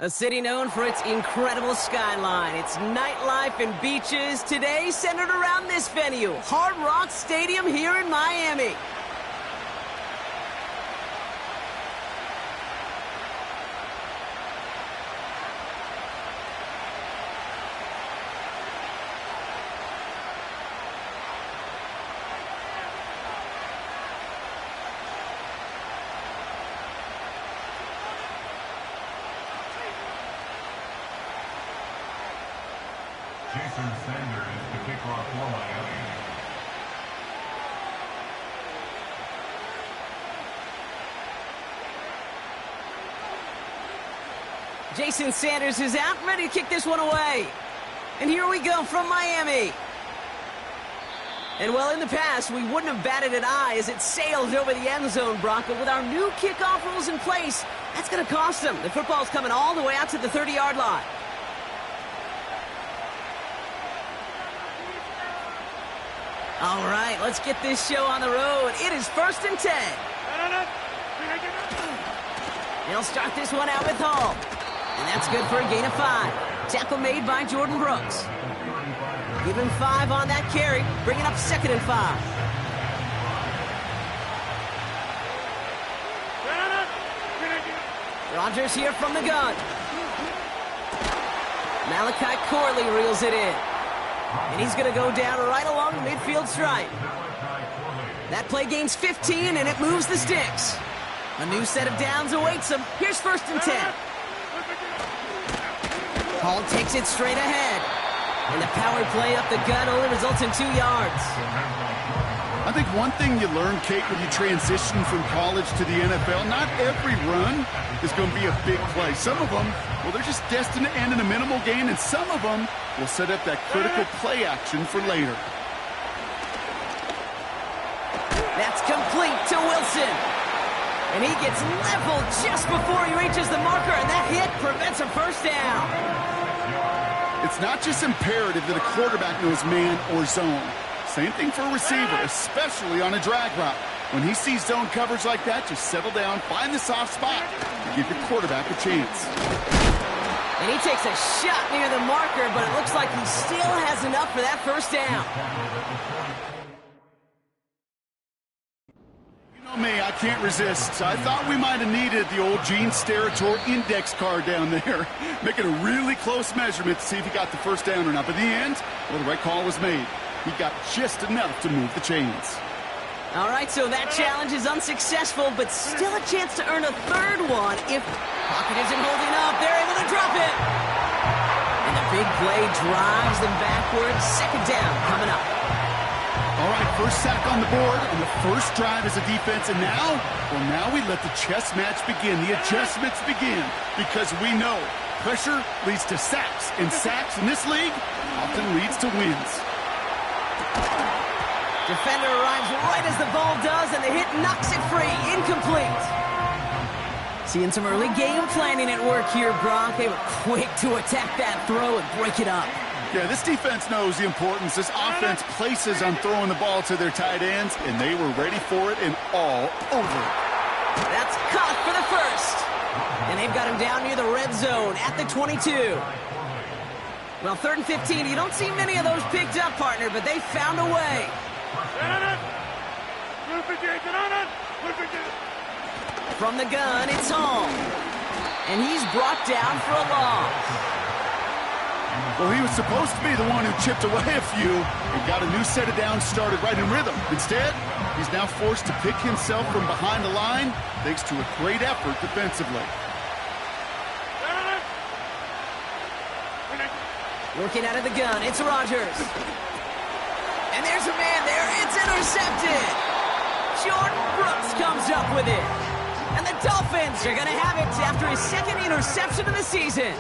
A city known for its incredible skyline, its nightlife and beaches, today centered around this venue, Hard Rock Stadium here in Miami. Jason Sanders to kick off for Miami. Jason Sanders is out, ready to kick this one away. And here we go from Miami. And well, in the past, we wouldn't have batted an eye as it sails over the end zone, Brock. But with our new kickoff rules in place, that's going to cost them. The football's coming all the way out to the 30-yard line. All right, let's get this show on the road. It is 1st and 10. They'll start this one out with Hall. And that's good for a gain of 5. Tackle made by Jordan Brooks. Give him 5 on that carry, bringing up 2nd and 5. Rodgers here from the gun. Malachi Corley reels it in. And he's going to go down right along the midfield stripe. That play gains 15, and it moves the sticks. A new set of downs awaits him. Here's 1st and 10. Hall takes it straight ahead. And the power play up the gut only results in 2 yards. I think one thing you learn, Kate, when you transition from college to the NFL, not every run is going to be a big play. Some of them, well, they're just destined to end in a minimal gain, and some of them will set up that critical play action for later. That's complete to Wilson. And he gets leveled just before he reaches the marker, and that hit prevents a first down. It's not just imperative that a quarterback knows man or zone. Same thing for a receiver, especially on a drag route. When he sees zone coverage like that, just settle down, find the soft spot, and give your quarterback a chance. And he takes a shot near the marker, but it looks like he still has enough for that first down. You know me, I can't resist. I thought we might have needed the old Gene Steratore index card down there, making a really close measurement to see if he got the first down or not. But in the end, well, the right call was made. He got just enough to move the chains. All right, so that challenge is unsuccessful, but still a chance to earn a 3rd one if pocket isn't holding up. They're able to drop it. And the big play drives them backwards. 2nd down coming up. All right, first sack on the board, and the first drive as a defense. And now, well, now we let the chess match begin. The adjustments begin, because we know pressure leads to sacks, and sacks in this league often leads to wins. Defender arrives right as the ball does, and the hit knocks it free. Incomplete. Seeing some early game planning at work here, Brock. They were quick to attack that throw and break it up. Yeah, this defense knows the importance this offense places on throwing the ball to their tight ends, and they were ready for it and all over it. That's caught for the first. And they've got him down near the red zone at the 22. Well, 3rd and 15, you don't see many of those picked up, partner, but they found a way. From the gun, it's Hall. And he's brought down for a loss. Well, he was supposed to be the one who chipped away a few and got a new set of downs started right in rhythm. Instead, he's now forced to pick himself from behind the line thanks to a great effort defensively. Working out of the gun, it's Rodgers. And there's a man there. It's intercepted. Jordan Brooks comes up with it. And the Dolphins are going to have it after his 2nd interception of the season.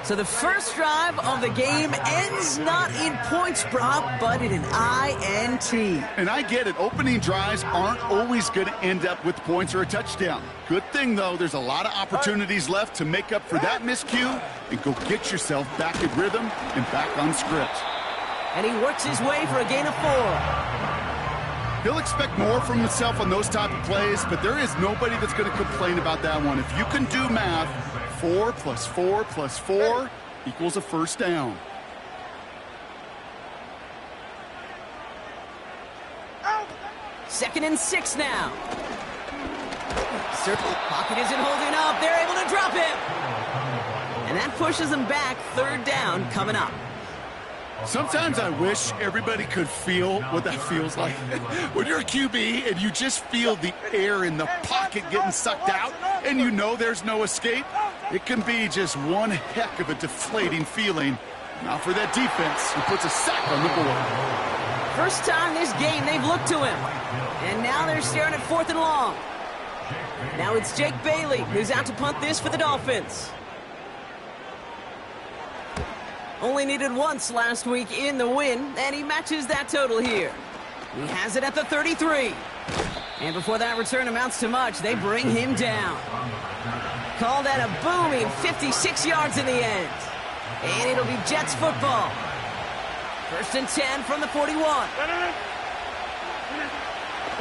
So the first drive of the game ends not in points, Brock, but in an INT. And I get it. Opening drives aren't always going to end up with points or a touchdown. Good thing, though, there's a lot of opportunities left to make up for that miscue and go get yourself back in rhythm and back on script. And he works his way for a gain of 4. He'll expect more from himself on those type of plays, but there is nobody that's going to complain about that one. If you can do math, 4 plus 4 plus 4 equals a first down. Second and 6 now. Circle. Pocket isn't holding up. They're able to drop him. And that pushes them back. Third down coming up. Sometimes I wish everybody could feel what that feels like. When you're a QB and you just feel the air in the pocket getting sucked out and you know there's no escape, it can be just one heck of a deflating feeling. Now for that defense, who puts a sack on the board. First time this game they've looked to him. And now they're staring at 4th and long. Now it's Jake Bailey who's out to punt this for the Dolphins. Only needed once last week in the win, and he matches that total here. He has it at the 33. And before that return amounts to much, they bring him down. Call that a booming 56 yards in the end. And it'll be Jets football. First and 10 from the 41.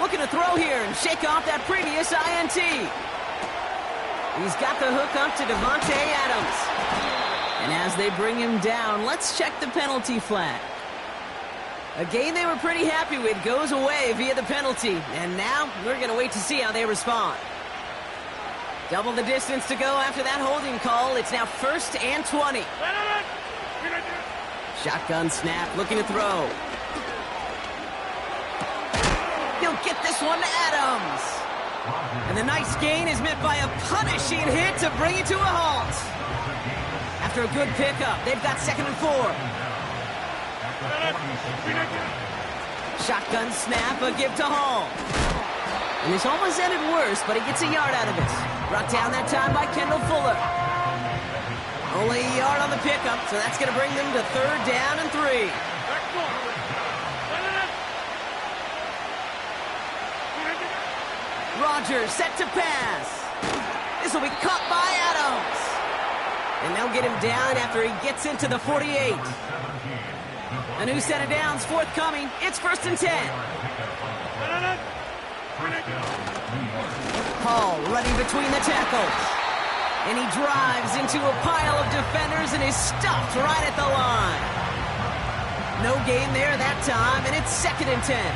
Looking to throw here and shake off that previous INT. He's got the hook up to Devontae Adams. And as they bring him down, let's check the penalty flag. A game they were pretty happy with goes away via the penalty. And now we're going to wait to see how they respond. Double the distance to go after that holding call. It's now 1st and 20. Shotgun snap, looking to throw. He'll get this one to Adams. And the nice gain is met by a punishing hit to bring it to a halt. After a good pickup, they've got 2nd and 4. Shotgun snap, a give to Hall. And this almost ended worse, but he gets a yard out of it. Brought down that time by Kendall Fuller. Only a yard on the pickup, so that's going to bring them to 3rd down and 3. Rodgers set to pass. This will be caught by Adams. And they'll get him down after he gets into the 48. A new set of downs forthcoming. It's 1st and 10. Hall running between the tackles. And he drives into a pile of defenders and is stopped right at the line. No gain there that time, and it's 2nd and 10.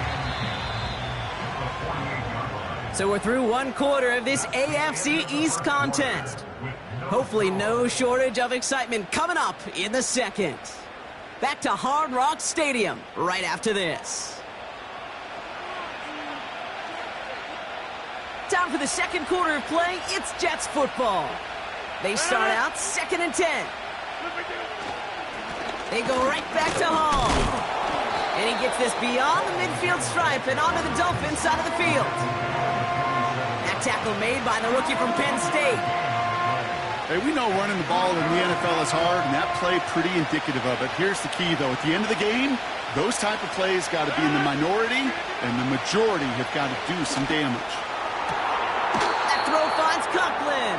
So we're through 1 quarter of this AFC East contest. Hopefully no shortage of excitement coming up in the second. Back to Hard Rock Stadium right after this. Time for the second quarter of play. It's Jets football. They start out 2nd and 10. They go right back to Hall. And he gets this beyond the midfield stripe and onto the Dolphin side of the field. That tackle made by the rookie from Penn State. Hey, we know running the ball in the NFL is hard, and that play pretty indicative of it. Here's the key, though. At the end of the game, those type of plays got to be in the minority, and the majority have got to do some damage. That throw finds Conklin.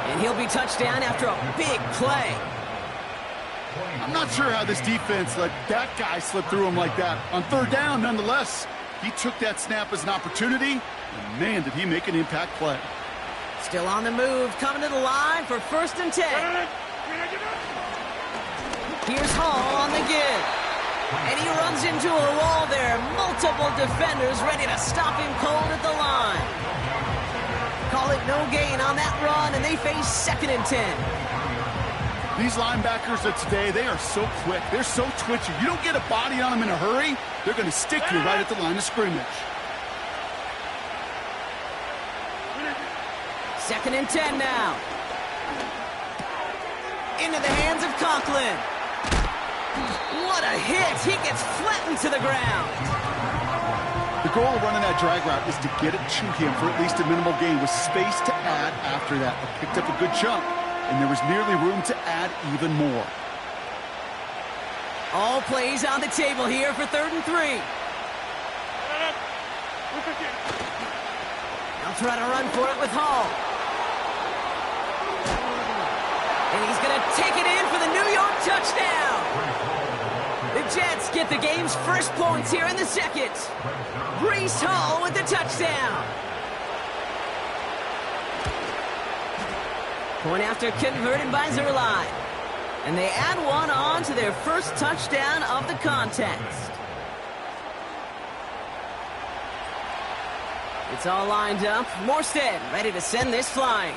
And he'll be touchdown after a big play. I'm not sure how this defense let that guy slip through him like that. On 3rd down, nonetheless, he took that snap as an opportunity, and man, did he make an impact play. Still on the move, coming to the line for 1st and 10. Here's Hall on the give. And he runs into a wall there. Multiple defenders ready to stop him cold at the line. Call it no gain on that run, and they face 2nd and 10. These linebackers of today, they are so quick. They're so twitchy. You don't get a body on them in a hurry, they're going to stick you right at the line of scrimmage. 2nd and 10 now. Into the hands of Conklin. What a hit! He gets flattened to the ground. The goal of running that drag route is to get it to him for at least a minimal gain with space to add after that. They picked up a good chunk, and there was nearly room to add even more. All plays on the table here for 3rd and 3. They'll try to run for it with Hall. And he's going to take it in for the New York touchdown. The Jets get the game's first points here in the second. Breece Hall with the touchdown. Point after converted by Zerline. And they add one on to their first touchdown of the contest. It's all lined up. Morstead ready to send this flying.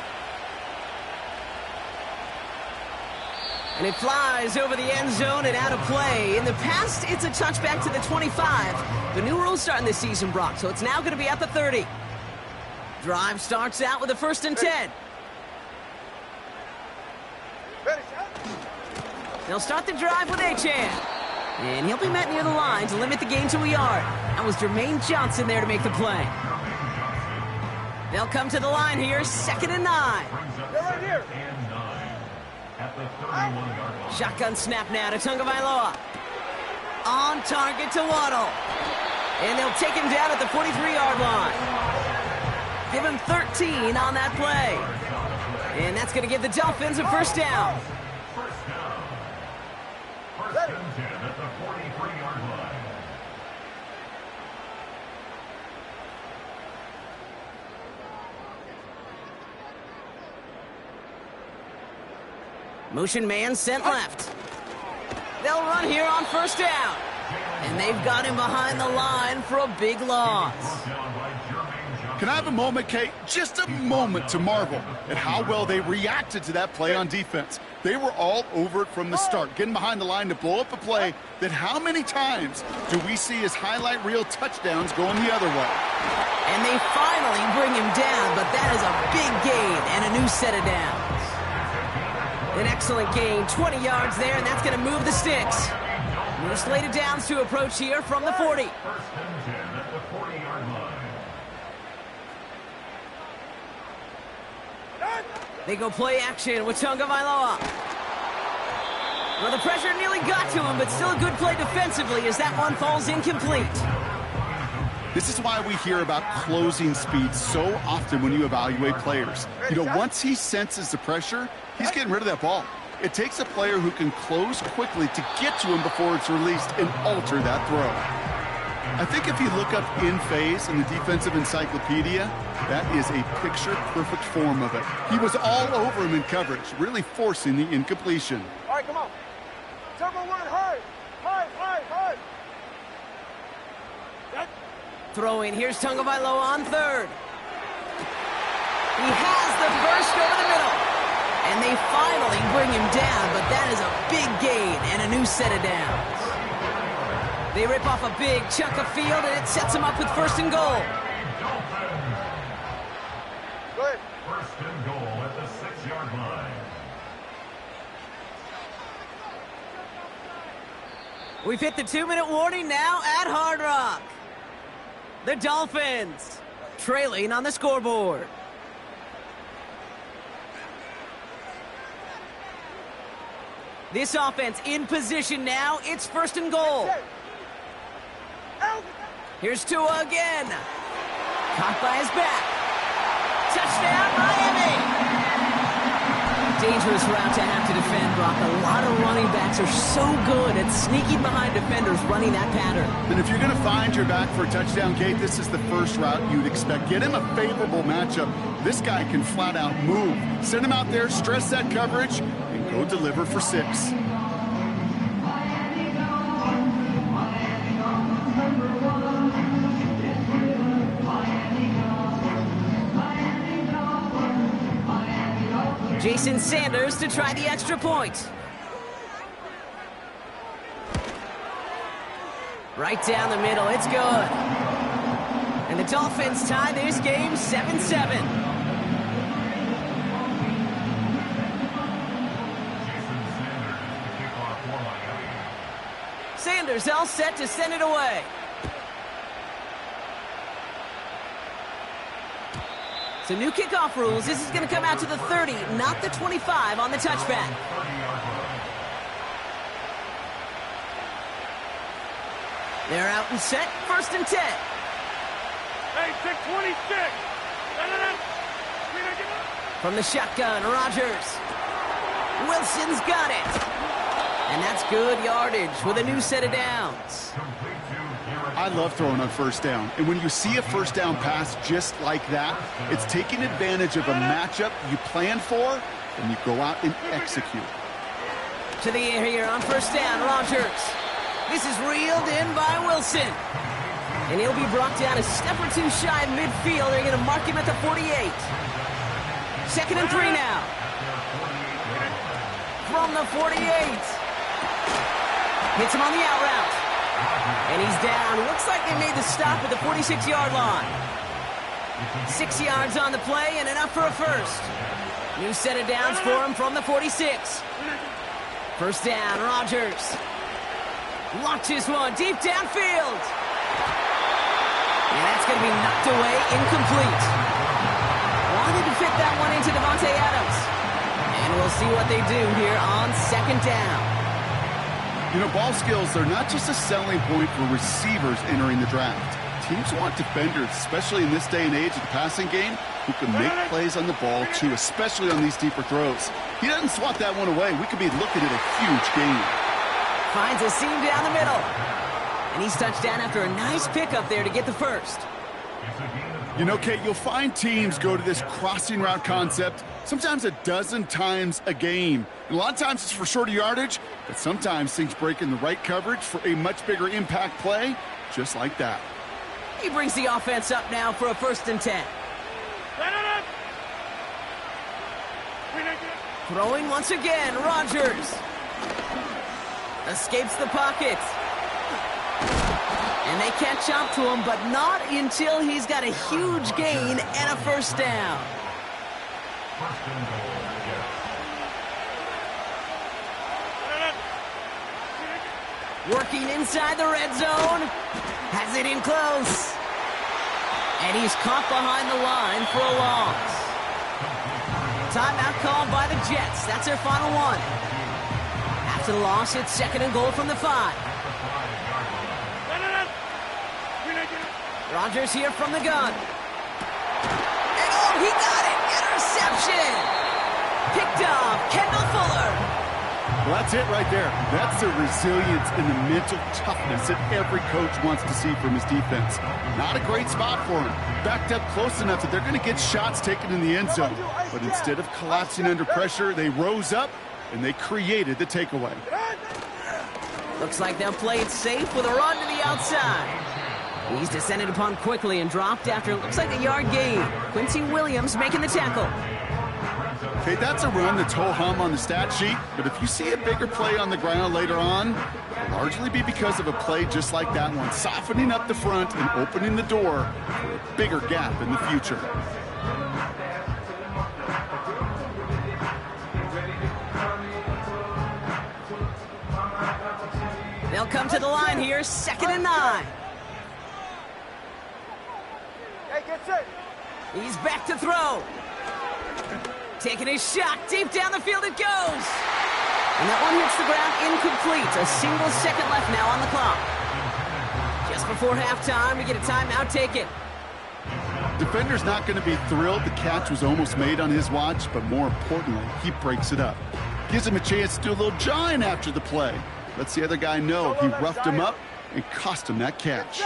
And it flies over the end zone and out of play. In the past, it's a touchback to the 25. The new rules starting this season, Brock, so it's now going to be at the 30. Drive starts out with a 1st and 10. They'll start the drive with Achane. And he'll be met near the line to limit the gain to a yard. That was Jermaine Johnson there to make the play. They'll come to the line here, 2nd and 9. They're right here. At the 31-yard line. Shotgun snap now to Tagovailoa. On target to Waddle. And they'll take him down at the 43-yard line. Give him 13 on that play. And that's going to give the Dolphins a 1st down. First down. 1st and 10 at the 43-yard line. Motion man sent left. They'll run here on 1st down. And they've got him behind the line for a big loss. Can I have a moment, Kate? Just a moment to marvel at how well they reacted to that play on defense. They were all over it from the start, getting behind the line to blow up a play that how many times do we see as highlight reel touchdowns going the other way? And they finally bring him down, but that is a big gain and a new set of downs. An excellent gain, 20 yards there, and that's going to move the sticks. New slated downs to approach here from the 40. 1st and 10 at the 40-yard line. They go play action with Tagovailoa. Well, the pressure nearly got to him, but still a good play defensively as that one falls incomplete. This is why we hear about closing speed so often when you evaluate players. You know, once he senses the pressure, he's getting rid of that ball. It takes a player who can close quickly to get to him before it's released and alter that throw. I think if you look up in phase in the defensive encyclopedia, that is a picture-perfect form of it. He was all over him in coverage, really forcing the incompletion. All right, come on. Turbo one, hurry. Hurry. Throwing, here's Tagovailoa on 3rd. He has the burst over the middle. And they finally bring him down, but that is a big gain and a new set of downs. They rip off a big chunk of field, and it sets them up with 1st and goal. Go ahead. 1st and goal at the 6-yard line. We've hit the 2-minute warning now at Hard Rock. The Dolphins trailing on the scoreboard. This offense in position now. It's 1st and goal. Here's Tua again. Caught by his back. Touchdown, Miami. Dangerous route to have to defend, Brock. A lot of running backs are so good at sneaking behind defenders, running that pattern. And if you're going to find your back for a touchdown, Kate, this is the first route you'd expect. Get him a favorable matchup. This guy can flat out move. Send him out there, stress that coverage, and go deliver for 6. Jason Sanders to try the extra point. Right down the middle, it's good. And the Dolphins tie this game 7-7. Sanders all set to send it away. So new kickoff rules. This is going to come out to the 30, not the 25 on the touchback. They're out and set. 1st and 10. Hey, 626. From the shotgun, Rodgers. Wilson's got it. And that's good yardage with a new set of downs. I love throwing on 1st down. And when you see a 1st down pass just like that, it's taking advantage of a matchup you planned for and you go out and execute. To the air here on first down, Rodgers. This is reeled in by Wilson. And he'll be brought down a step or two shy of midfield. They're going to mark him at the 48. 2nd and 3 now. From the 48. Hits him on the out route. And he's down. Looks like they made the stop at the 46-yard line. 6 yards on the play and enough for a first. New set of downs for him from the 46. First down, Rodgers. Launches one deep downfield. And that's going to be knocked away, incomplete. Wanted to fit that one into Devontae Adams. And we'll see what they do here on 2nd down. You know, ball skills, they're not just a selling point for receivers entering the draft. Teams want defenders, especially in this day and age of the passing game, who can make plays on the ball, too, especially on these deeper throws. He doesn't swat that one away. We could be looking at a huge gain. Finds a seam down the middle. And he's touched down after a nice pickup there to get the first. You know, Kate, you'll find teams go to this crossing route concept sometimes a dozen times a game. And a lot of times it's for shorter yardage, but sometimes things break in the right coverage for a much bigger impact play, just like that. He brings the offense up now for a 1st and 10. Throwing once again, Rodgers. Escapes the pocket. And they catch up to him, but not until he's got a huge gain and a first down. Working inside the red zone. Has it in close. And he's caught behind the line for a loss. Timeout called by the Jets. That's their final one. After the loss, it's 2nd and goal from the 5. Rodgers here from the gun. And oh, he got it! Interception! Picked off Kendall Fuller. Well, that's it right there. That's the resilience and the mental toughness that every coach wants to see from his defense. Not a great spot for him. Backed up close enough that they're going to get shots taken in the end zone. But instead of collapsing under pressure, they rose up and they created the takeaway. Looks like they'll play it safe with a run to the outside. He's descended upon quickly and dropped after looks like a yard gain. Quincy Williams making the tackle. Okay, that's a run that's ho-hum on the stat sheet, but if you see a bigger play on the ground later on, it'll largely be because of a play just like that one, softening up the front and opening the door for a bigger gap in the future. They'll come to the line here, 2nd and 9. Hey, get set. He's back to throw. Taking his shot, deep down the field it goes. And that one hits the ground incomplete. A single second left now on the clock. Just before halftime, we get a timeout taken. Defender's not going to be thrilled the catch was almost made on his watch, but more importantly, he breaks it up. Gives him a chance to do a little jawing after the play. Lets the other guy know he roughed him up and cost him that catch.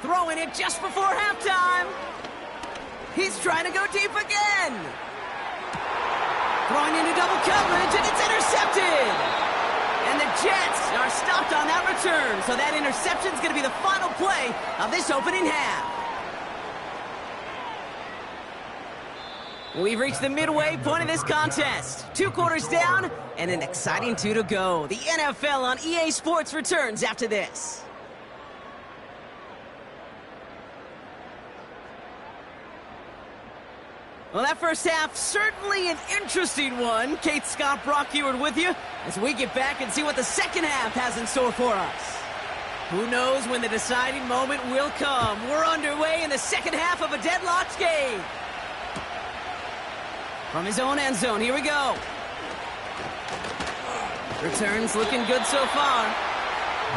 Throwing it just before halftime. He's trying to go deep again. Throwing into double coverage, and it's intercepted. And the Jets are stopped on that return, so that interception is going to be the final play of this opening half. We've reached the midway point of this contest. 2 quarters down and an exciting 2 to go. The NFL on EA Sports returns after this. Well, that first half, certainly an interesting one. Kate, Scott, Brock Ewart with you as we get back and see what the second half has in store for us. Who knows when the deciding moment will come. We're underway in the second half of a deadlocked game. From his own end zone, here we go. Returns looking good so far.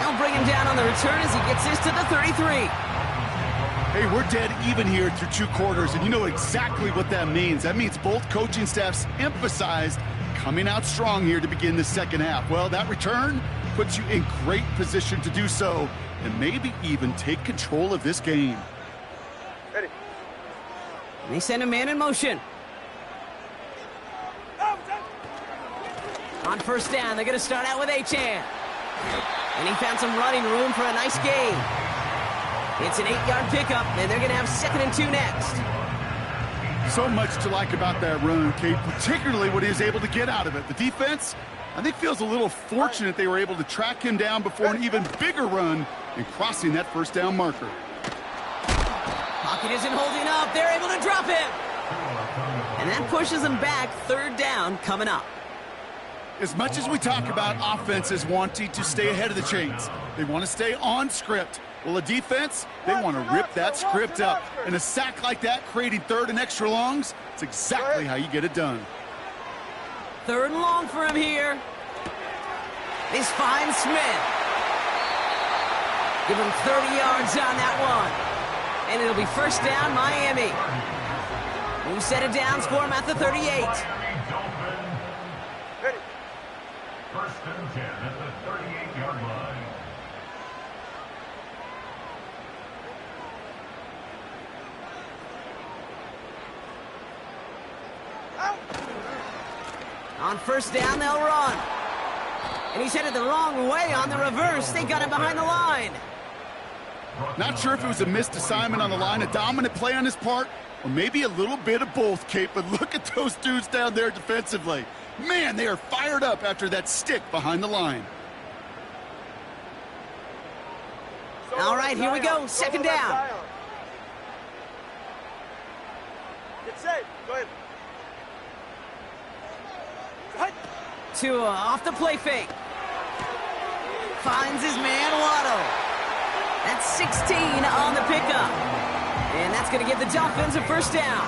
They'll bring him down on the return as he gets this to the 33. Hey, we're dead even here through 2 quarters, and you know exactly what that means. That means both coaching staffs emphasized coming out strong here to begin the second half. Well, that return puts you in great position to do so, and maybe even take control of this game. Ready. And they send a man in motion. On first down, they're going to start out with Achane. And he found some running room for a nice gain. It's an 8-yard pickup, and they're going to have 2nd and 2 next. So much to like about that run, Kate, particularly what he was able to get out of it. The defense, I think, feels a little fortunate they were able to track him down before an even bigger run and crossing that first down marker. Pocket isn't holding up. They're able to drop him. And that pushes them back. 3rd down coming up. As much as we talk about offenses wanting to stay ahead of the chains, they want to stay on script. Well, a defense, they want to rip that script up. And a sack like that, creating 3rd and extra longs, it's exactly how you get it done. 3rd and long for him here. He's finds Smith. Give him 30 yards on that one. And it'll be first down, Miami. Who set it down for him at the 38. Ready. 1st and 10 at the 38-yard line. Out. On first down, they'll run. And he's headed the wrong way on the reverse. They got him behind the line. Not sure if it was a missed assignment on the line, a dominant play on his part, or maybe a little bit of both, Kate, but look at those dudes down there defensively. Man, they are fired up after that stick behind the line. All right, here we go. 2nd down. Get safe. Go ahead. Hut. Tua off the play fake. Finds his man, Waddle. That's 16 on the pickup. And that's going to give the Dolphins a first down.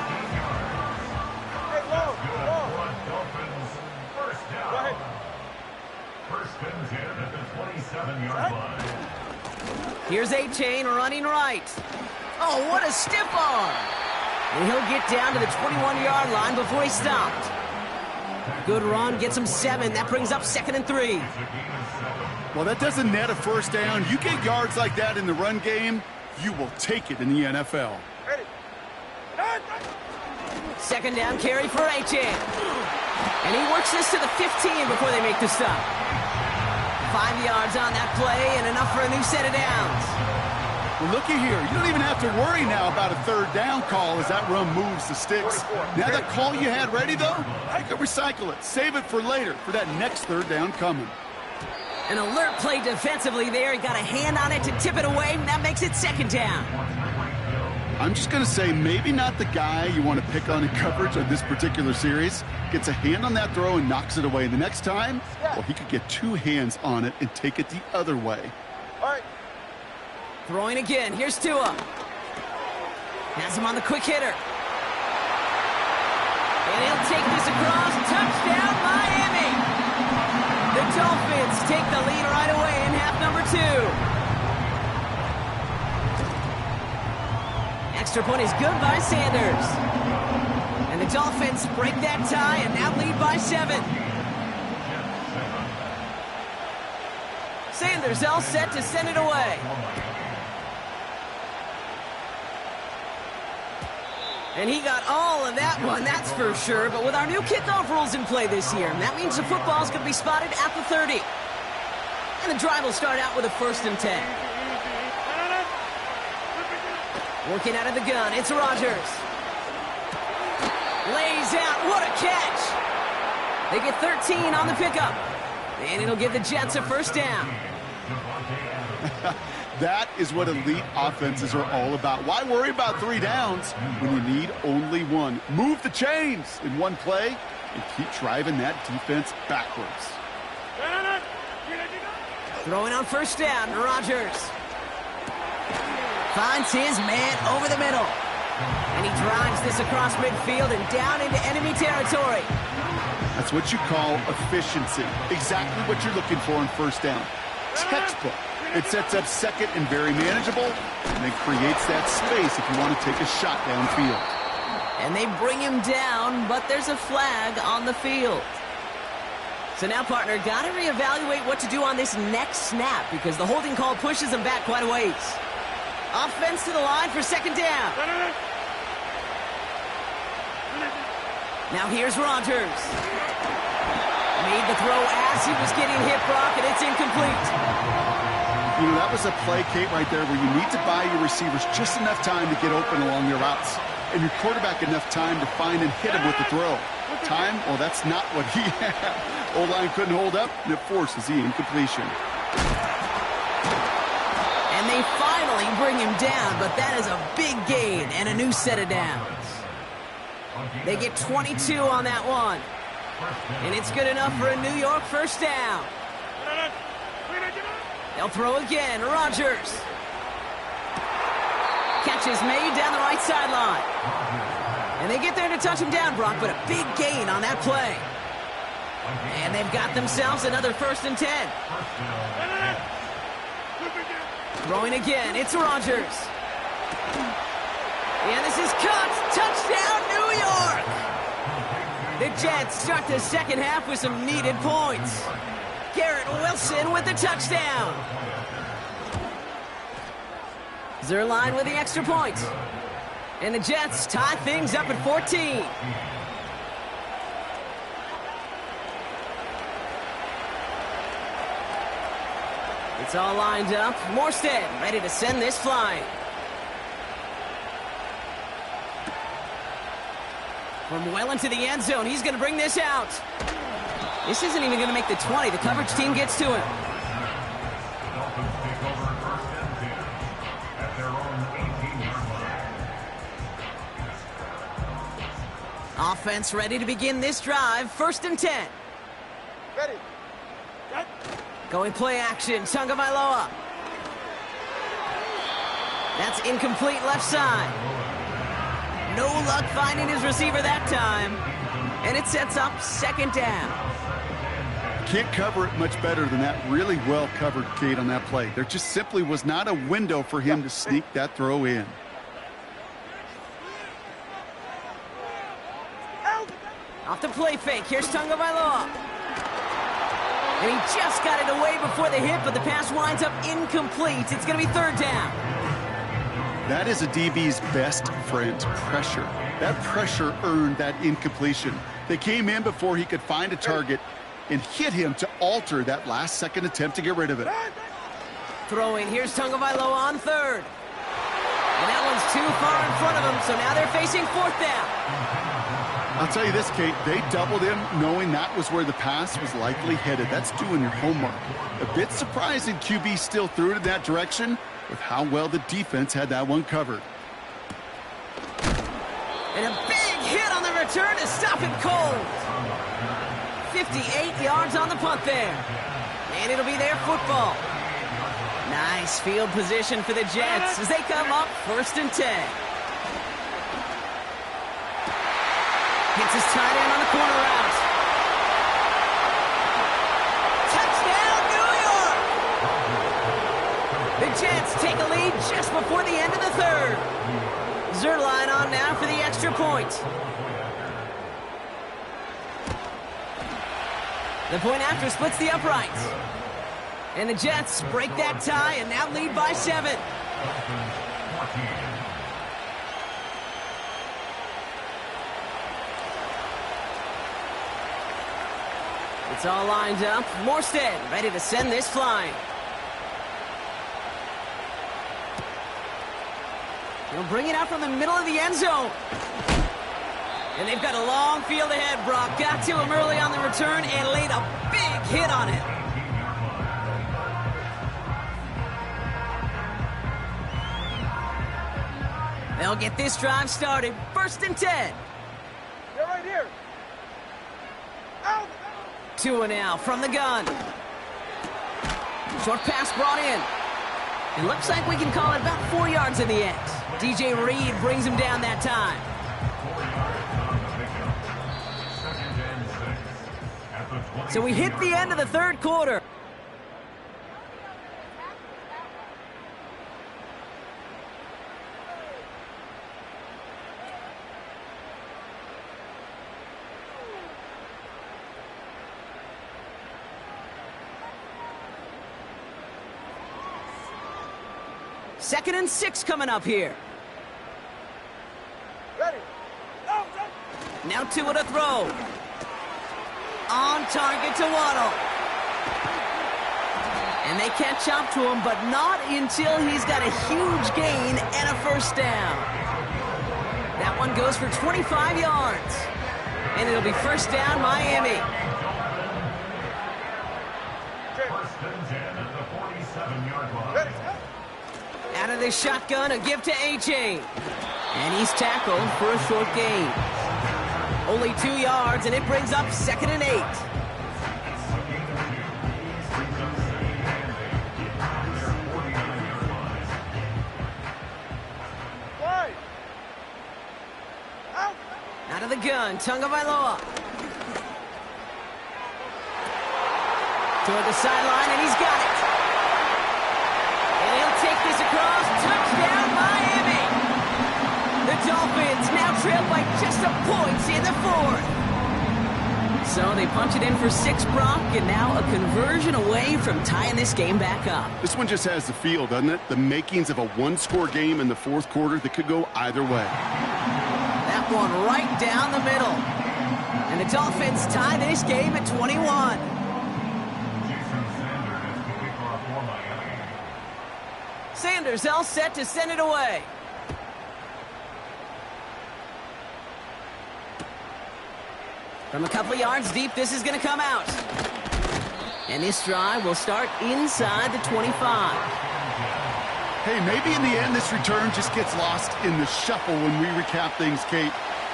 Hey, low. Dolphins, first down. Go ahead. 1st and 10 at the 27-yard line. Here's Achane running right. Oh, what a stiff arm. And he'll get down to the 21-yard line before he stopped. Good run, gets him 7. That brings up 2nd and 3. Well, that doesn't net a first down. You get yards like that in the run game, you will take it in the NFL. Ready. 2nd down carry for Achane. And he works this to the 15 before they make the stop. 5 yards on that play and enough for a new set of downs. Well, looky here. You don't even have to worry now about a 3rd down call as that run moves the sticks. Now that call you had ready, though, you can recycle it. Save it for later for that next 3rd down coming. An alert play defensively there. He got a hand on it to tip it away, and that makes it 2nd down. I'm just going to say maybe not the guy you want to pick on in coverage on this particular series. Gets a hand on that throw and knocks it away. The next time, well, he could get 2 hands on it and take it the other way. All right. Throwing again. Here's Tua. Has him on the quick hitter. And he'll take this across. Touchdown, Miami. The Dolphins take the lead right away in half number 2. Extra point is good by Sanders. And the Dolphins break that tie and now lead by 7. Sanders all set to send it away. And he got all of that one, that's for sure. But with our new kickoff rules in play this year, that means the football's going to be spotted at the 30. And the drive will start out with a 1st and 10. Working out of the gun, it's Rodgers. Lays out, what a catch! They get 13 on the pickup. And it'll give the Jets a first down. That is what elite offenses are all about. Why worry about 3 downs when you need only 1? Move the chains in one play and keep driving that defense backwards. Throwing on first down, Rodgers. Finds his man over the middle. And he drives this across midfield and down into enemy territory. That's what you call efficiency. Exactly what you're looking for on first down. Textbook. It sets up 2nd and very manageable, and then creates that space if you want to take a shot downfield. And they bring him down, but there's a flag on the field. So now, partner, got to reevaluate what to do on this next snap because the holding call pushes him back quite a ways. Offense to the line for 2nd down. Now here's Rodgers. Made the throw as he was getting hit, Brock, and it's incomplete. You know, that was a play, Kate, right there, where you need to buy your receivers just enough time to get open along your routes, and your quarterback enough time to find and hit him with the throw. Time? Well, that's not what he had. O-line couldn't hold up, and it forces the incompletion. And they finally bring him down, but that is a big gain and a new set of downs. They get 22 on that one. And it's good enough for a New York first down. They'll throw again. Rodgers. Catch is made down the right sideline. And they get there to touch him down, Brock, but a big gain on that play. And they've got themselves another 1st and 10. Throwing again. It's Rodgers. And this is caught. Touchdown, New York! The Jets start the second half with some needed points. Garrett Wilson with the touchdown. Zerline with the extra point. And the Jets tie things up at 14. It's all lined up. Morstead ready to send this flying. From well into the end zone, he's going to bring this out. This isn't even going to make the 20. The coverage team gets to him. The Dolphins take over 1st and 10 at their own 18-yard line. Offense ready to begin this drive. 1st and 10. Ready. Going play action. Tagovailoa. That's incomplete left side. No luck finding his receiver that time. And it sets up 2nd down. Can't cover it much better than that. Really well covered, Kate, on that play. There just simply was not a window for him to sneak that throw in. Off the play fake. Here's Tagovailoa. And he just got it away before the hit, but the pass winds up incomplete. It's going to be 3rd down. That is a DB's best friend, pressure. That pressure earned that incompletion. They came in before he could find a target and hit him to alter that last-second attempt to get rid of it. Throwing. Here's Tagovailoa on 3rd. And that one's too far in front of him, so now they're facing 4th down. I'll tell you this, Kate, they doubled him knowing that was where the pass was likely headed. That's doing your homework. A bit surprising QB still threw it in that direction with how well the defense had that one covered. And a big hit on the return to stop it cold. 58 yards on the punt there. And it'll be their football. Nice field position for the Jets as they come up 1st and 10. Hits his tight end on the corner route. Touchdown, New York! The Jets take a lead just before the end of the 3rd. Zerline on now for the extra point. The point after splits the uprights. And the Jets break that tie and now lead by 7. It's all lined up. Morstead ready to send this flying. He'll bring it out from the middle of the end zone. And they've got a long field ahead, Brock. Got to him early on the return and laid a big hit on it. They'll get this drive started. 1st and 10. They're right here. Out. 2 now from the gun. Short pass brought in. It looks like we can call it about 4 yards in the end. DJ Reed brings him down that time. So we hit the end of the 3rd quarter. Second and 6 coming up here. Ready. Now 2 to throw. on target to Waddle. And they catch up to him, but not until he's got a huge gain and a first down. That one goes for 25 yards. And it'll be first down, Miami. First and 10 at the 47-yard line. Out of the shotgun, a give to A.J. And he's tackled for a short gain. Only 2 yards, and it brings up 2nd and 8. Out of the gun, Tagovailoa. Toward the sideline, and he's got it. And he'll take this across. Touchdown, Miami. The Dolphins now trail by just a point in the 4th. So they punch it in for 6, Brock, and now a conversion away from tying this game back up. This one just has the feel, doesn't it? The makings of a one-score game in the 4th quarter that could go either way. That one right down the middle. And the Dolphins tie this game at 21. Sanders all set to send it away. From a couple of yards deep, this is going to come out. And this drive will start inside the 25. Hey, maybe in the end this return just gets lost in the shuffle when we recap things, Kate.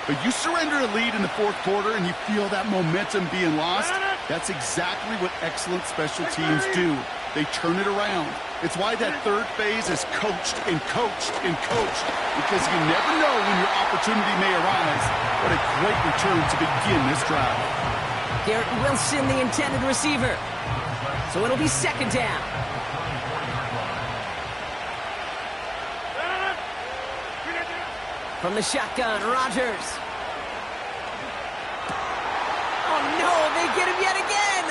But you surrender a lead in the 4th quarter and you feel that momentum being lost. That's exactly what excellent special teams do. They turn it around. It's why that 3rd phase is coached and coached and coached, because you never know when your opportunity may arise. What a great return to begin this drive. Garrett Wilson, the intended receiver. So it'll be 2nd down. From the shotgun, Rodgers. Oh no, they get him yet again.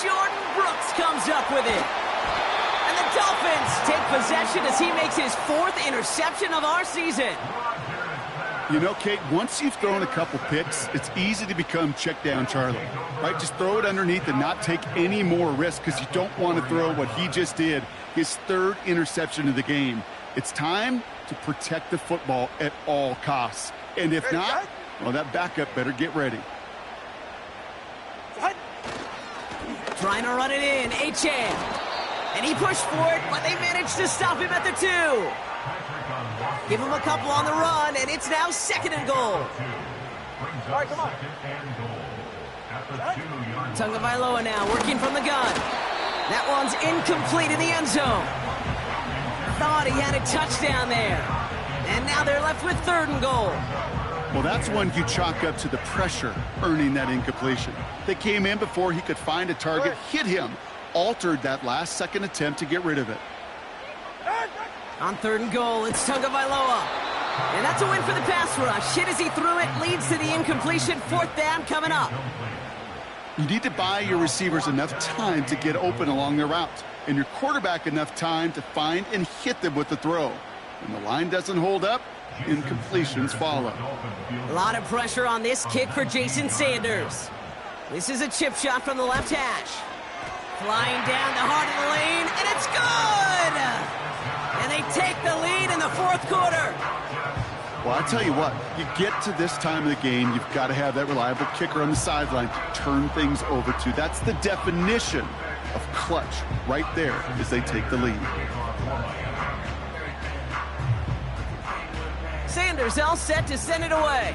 Jordan Brooks comes up with it. And the Dolphins take possession as he makes his 4th interception of our season. You know, Kate, once you've thrown a couple picks, it's easy to become check down Charlie, right? Just throw it underneath and not take any more risk, because you don't want to throw what he just did, his 3rd interception of the game. It's time to protect the football at all costs. And if not, well, that backup better get ready. Trying to run it in, Achane. And he pushed for it, but they managed to stop him at the 2. Give him a couple on the run, and it's now 2nd and goal. All right, come on. Tagovailoa now working from the gun. That one's incomplete in the end zone. Thought he had a touchdown there. And now they're left with 3rd and goal. Well, that's one you chalk up to the pressure earning that incompletion. They came in before he could find a target, hit him, altered that last-second attempt to get rid of it. On 3rd and goal, it's Tagovailoa. And that's a win for the pass rush. Hit as he threw it, leads to the incompletion. 4th down coming up. You need to buy your receivers enough time to get open along their route, and your quarterback enough time to find and hit them with the throw. When the line doesn't hold up, incompletions follow. A lot of pressure on this kick for Jason Sanders. This is a chip shot from the left hash. Flying down the heart of the lane, and it's good! And they take the lead in the 4th quarter. Well, I tell you what, you get to this time of the game, you've got to have that reliable kicker on the sideline to turn things over to. That's the definition of clutch right there as they take the lead. Sanders all set to send it away.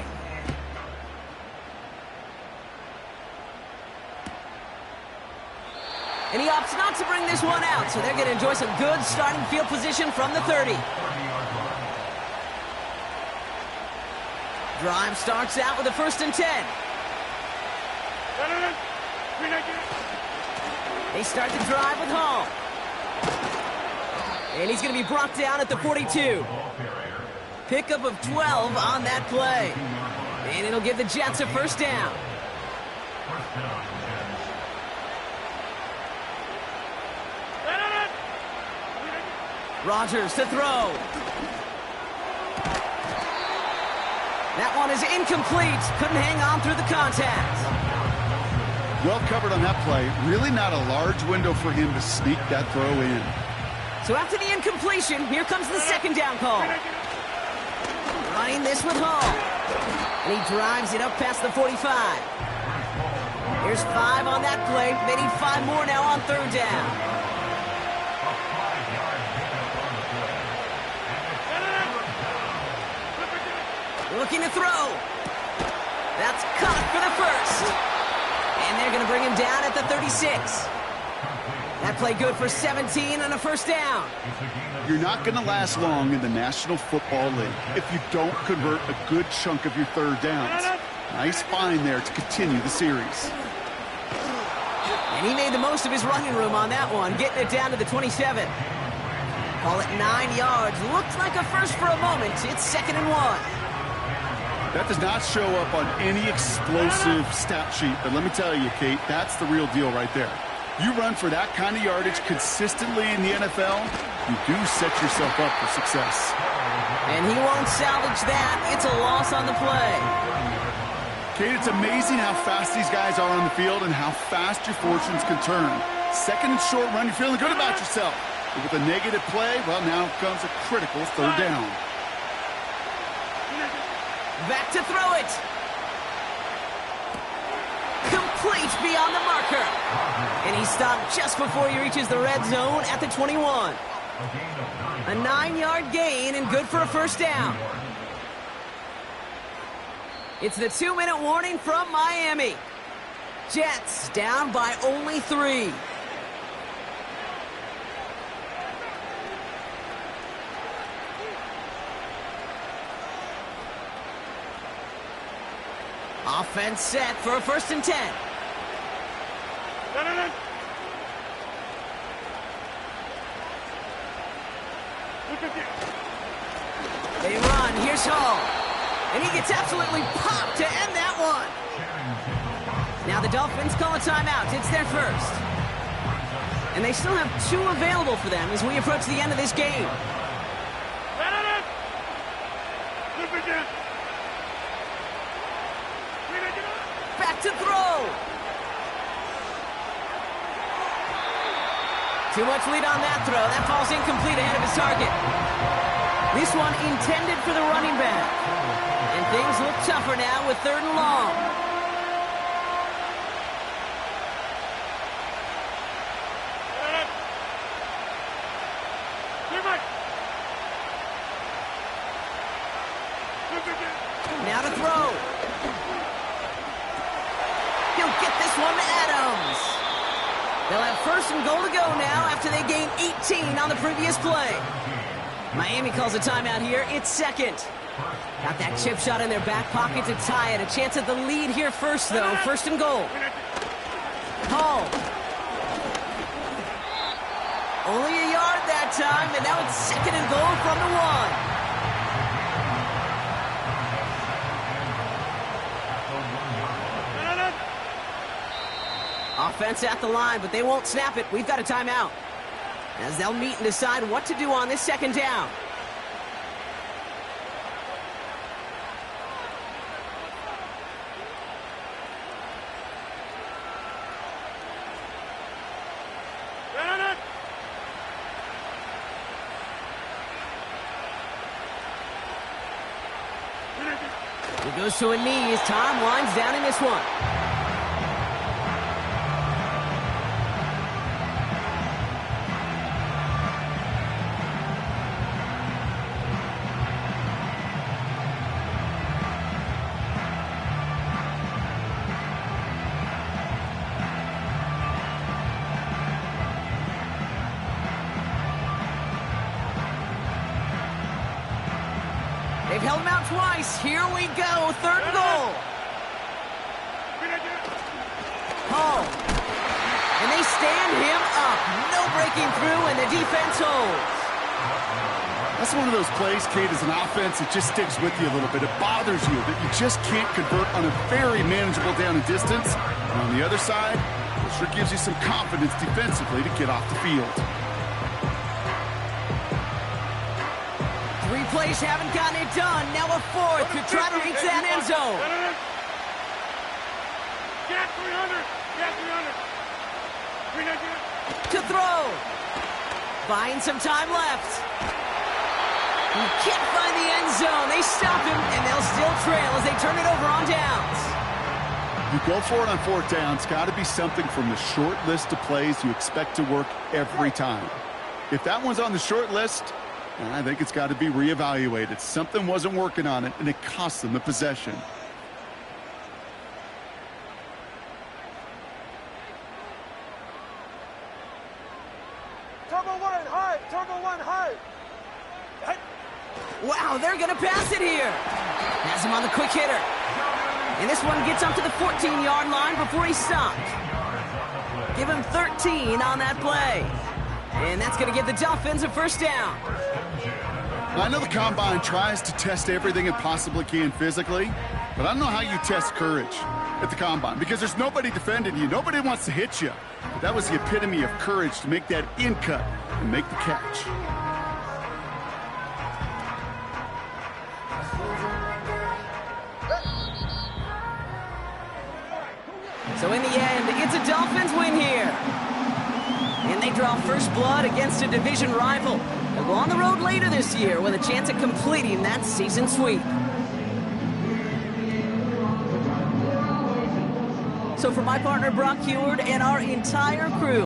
And he opts not to bring this one out, so they're going to enjoy some good starting field position from the 30. Drive starts out with a 1st and 10. They start the drive with Hall. And he's going to be brought down at the 42. Pickup of 12 on that play. And it'll give the Jets a 1st down. Rodgers to throw. That one is incomplete. Couldn't hang on through the contact. Well covered on that play. Really not a large window for him to sneak that throw in. So after the incompletion, here comes the second down call. Running this with Hall. And he drives it up past the 45. Here's 5 on that play. They need 5 more now on third down. Looking to throw. That's caught for the first. And they're going to bring him down at the 36. That play good for 17 and a first down. You're not going to last long in the National Football League if you don't convert a good chunk of your third downs. Nice find there to continue the series. And he made the most of his running room on that one, getting it down to the 27. Call it 9 yards. Looked like a first for a moment. It's 2nd and 1. That does not show up on any explosive stat sheet, but let me tell you, Kate, that's the real deal right there. You run for that kind of yardage consistently in the NFL, you do set yourself up for success. And he won't salvage that. It's a loss on the play. Kate, it's amazing how fast these guys are on the field and how fast your fortunes can turn. Second and short run, you're feeling good about yourself. But with a negative play, well, now comes a critical third down. Back to throw it. Complete beyond the marker. And he stopped just before he reaches the red zone at the 21. A 9-yard gain and good for a first down. It's the 2-minute warning from Miami. Jets down by only 3. Offense set for a 1st and 10. They run. Here's Hall. And he gets absolutely popped to end that one. Now the Dolphins call a timeout. It's their first. And they still have 2 available for them as we approach the end of this game. Back to throw. Too much lead on that throw. That falls incomplete ahead of his target. This one intended for the running back. And things look tougher now with 3rd and long. Now to throw. He'll get this one to Adams. They'll have 1st and goal to go now after they gained 18 on the previous play. Miami calls a timeout here. It's 2nd. Got that chip shot in their back pocket to tie it. A chance at the lead here first, though. 1st and goal. Hall. Only a yard that time, and now it's 2nd and goal from the 1. Offense at the line, but they won't snap it. We've got a timeout. As they'll meet and decide what to do on this 2nd down. He goes to a knee as Tom winds down in this one. They've held him out twice. Here we go. 3rd and goal. Hall. And they stand him up. No breaking through, and the defense holds. That's one of those plays, Kate, as an offense, it just sticks with you a little bit. It bothers you that you just can't convert on a very manageable down and distance. And on the other side, it sure gives you some confidence defensively to get off the field. 3 plays haven't gotten it done. Now a 4th to try to reach that end zone. Get 300. To throw. Buying some time left. He can't find the end zone. They stop him, and they'll still trail as they turn it over on downs. You go for it on fourth down. It's got to be something from the short list of plays you expect to work every time. If that one's on the short list, I think it's got to be reevaluated. Something wasn't working on it, and it cost them the possession. Turbo one, hard. Wow, they're going to pass it here. Has him on the quick hitter. And this one gets up to the 14-yard line before he's stopped. Give him 13 on that play. And that's going to give the Dolphins a first down. I know the Combine tries to test everything it possibly can physically, but I don't know how you test courage at the Combine because there's nobody defending you. Nobody wants to hit you. But that was the epitome of courage to make that in cut and make the catch. So in the end, it's a Dolphins win here. And they draw first blood against a division rival. They'll go on the road later this year with a chance at completing that season sweep. So for my partner, Brock Heward, and our entire crew,